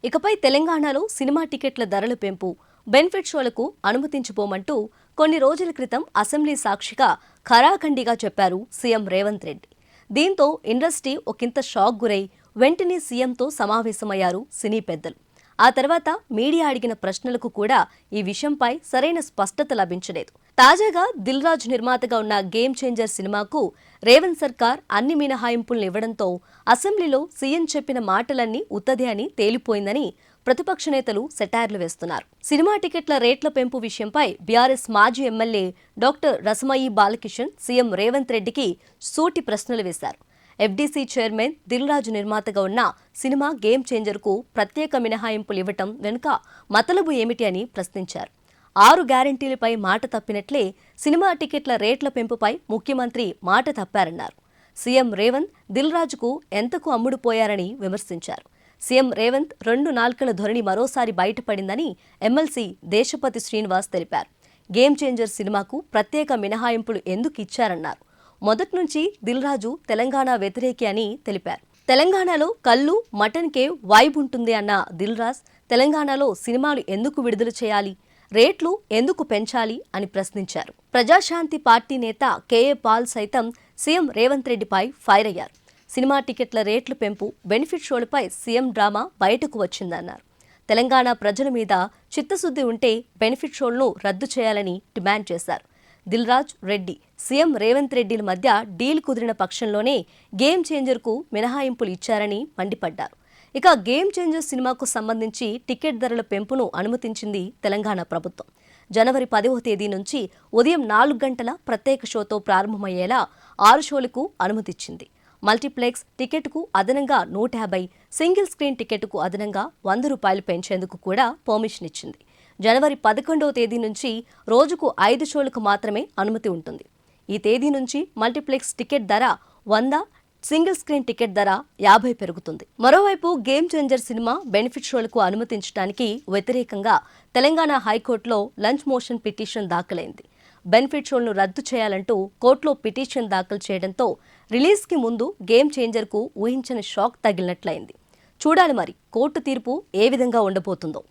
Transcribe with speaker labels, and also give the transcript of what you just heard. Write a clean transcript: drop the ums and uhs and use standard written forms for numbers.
Speaker 1: ఇకపై తెలంగాణలో సినిమా టికెట్ల ధరల పెంపు, బెనిఫిట్ షోలకు అనుమతించబోమంటూ కొన్ని రోజుల క్రితం అసెంబ్లీ సాక్షిగా ఖరాఖండిగా చెప్పారు సీఎం రేవంత్ రెడ్డి. దీంతో ఇండస్ట్రీ ఒకంత షాక్ గురై వెంటనే సీఎంతో సమావేశమయ్యారు సినీ పెద్దలు. ఆ తర్వాత మీడియా అడిగిన ప్రశ్నలకు కూడా ఈ విషయంపై సరైన స్పష్టత లభించలేదు. తాజాగా దిల్ రాజు నిర్మాతగా ఉన్న గేమ్ చేంజర్ సినిమాకు రేవంత్ సర్కార్ అన్ని మినహాయింపులను ఇవ్వడంతో అసెంబ్లీలో సీఎం చెప్పిన మాటలన్నీ ఉత్తదే అని తేలిపోయిందని ప్రతిపక్ష నేతలు సెటైర్లు వేస్తున్నారు. సినిమా టికెట్ల రేట్ల పెంపు విషయంపై బీఆర్ఎస్ మాజీ MLA doctor Rasamayi Balakishan CM Revanth రెడ్డికి సూటి ప్రశ్నలు వేశారు. ఎఫ్డీసీ చైర్మన్ దిల్ రాజు నిర్మాతగా ఉన్న సినిమా గేమ్ చేంజర్కు ప్రత్యేక మినహాయింపులు ఇవ్వటం వెనుక మతలబు ఏమిటి అని ప్రశ్నించారు. 6 గ్యారంటీలపై మాట తప్పినట్లే సినిమా టికెట్ల రేట్ల పెంపుపై ముఖ్యమంత్రి మాట తప్పారన్నారు. సీఎం రేవంత్ దిల్ రాజుకు ఎంతకు అమ్ముడుపోయారని విమర్శించారు. సీఎం రేవంత్ 2 నాల్కల ధోరణి మరోసారి బయటపడిందని ఎమ్మెల్సీ దేశపతి శ్రీనివాస్ తెలిపారు. గేమ్ చేంజర్ సినిమాకు ప్రత్యేక మినహాయింపులు ఎందుకు ఇచ్చారన్నారు. మొదటి నుంచి దిల్ రాజు తెలంగాణ వ్యతిరేకి అని తెలిపారు. తెలంగాణలో కళ్ళు, మటన్కే వైబ్ ఉంటుంది అన్న దిల్ రాజ్ తెలంగాణలో సినిమాలు ఎందుకు విడుదల చేయాలి, రేట్లు ఎందుకు పెంచాలి అని ప్రశ్నించారు. ప్రజాశాంతి పార్టీ నేత కేఏ పాల్ సైతం సీఎం రేవంత్ రెడ్డిపై ఫైర్ అయ్యారు. సినిమా టికెట్ల రేట్లు పెంపు, బెనిఫిట్ షోలపై సీఎం డ్రామా బయటకు వచ్చిందన్నారు. తెలంగాణ ప్రజల మీద చిత్తశుద్ధి ఉంటే బెనిఫిట్ షోలను రద్దు చేయాలని డిమాండ్ చేశారు. దిల్ రాజ్, రెడ్డి, సీఎం రేవంత్ రెడ్డిల మధ్య డీల్ కుదిరిన పక్షంలోనే గేమ్ చేంజర్కు మినహాయింపులు ఇచ్చారని మండిపడ్డారు. ఇక గేమ్ చేంజర్ సినిమాకు సంబంధించి టికెట్ ధరల పెంపును అనుమతించింది తెలంగాణ ప్రభుత్వం. జనవరి 10వ తేదీ నుంచి ఉదయం 4 గంటల ప్రత్యేక షోతో ప్రారంభమయ్యేలా 6 షోలకు అనుమతిచ్చింది. మల్టీప్లెక్స్ టికెట్కు అదనంగా 150, సింగిల్ స్క్రీన్ టికెట్కు అదనంగా ₹100 పెంచేందుకు కూడా పర్మిషన్ ఇచ్చింది. జనవరి 11వ తేదీ నుంచి రోజుకు 5 షోలకు మాత్రమే అనుమతి ఉంటుంది. ఈ తేదీ నుంచి మల్టీప్లెక్స్ టికెట్ ధర 100, సింగిల్ స్క్రీన్ టికెట్ ధర 50 పెరుగుతుంది. మరోవైపు గేమ్ చేంజర్ సినిమా బెనిఫిట్ షోలకు అనుమతించడానికి వ్యతిరేకంగా తెలంగాణ హైకోర్టులో లంచ్ మోషన్ పిటిషన్ దాఖలైంది. బెనిఫిట్ షోలను రద్దు చేయాలంటూ కోర్టులో పిటిషన్ దాఖలు చేయడంతో రిలీజ్కి ముందు గేమ్ చేంజర్కు ఊహించని షాక్ తగిలినట్లయింది. చూడాలి మరి కోర్టు తీర్పు ఏ విధంగా ఉండబోతుందో.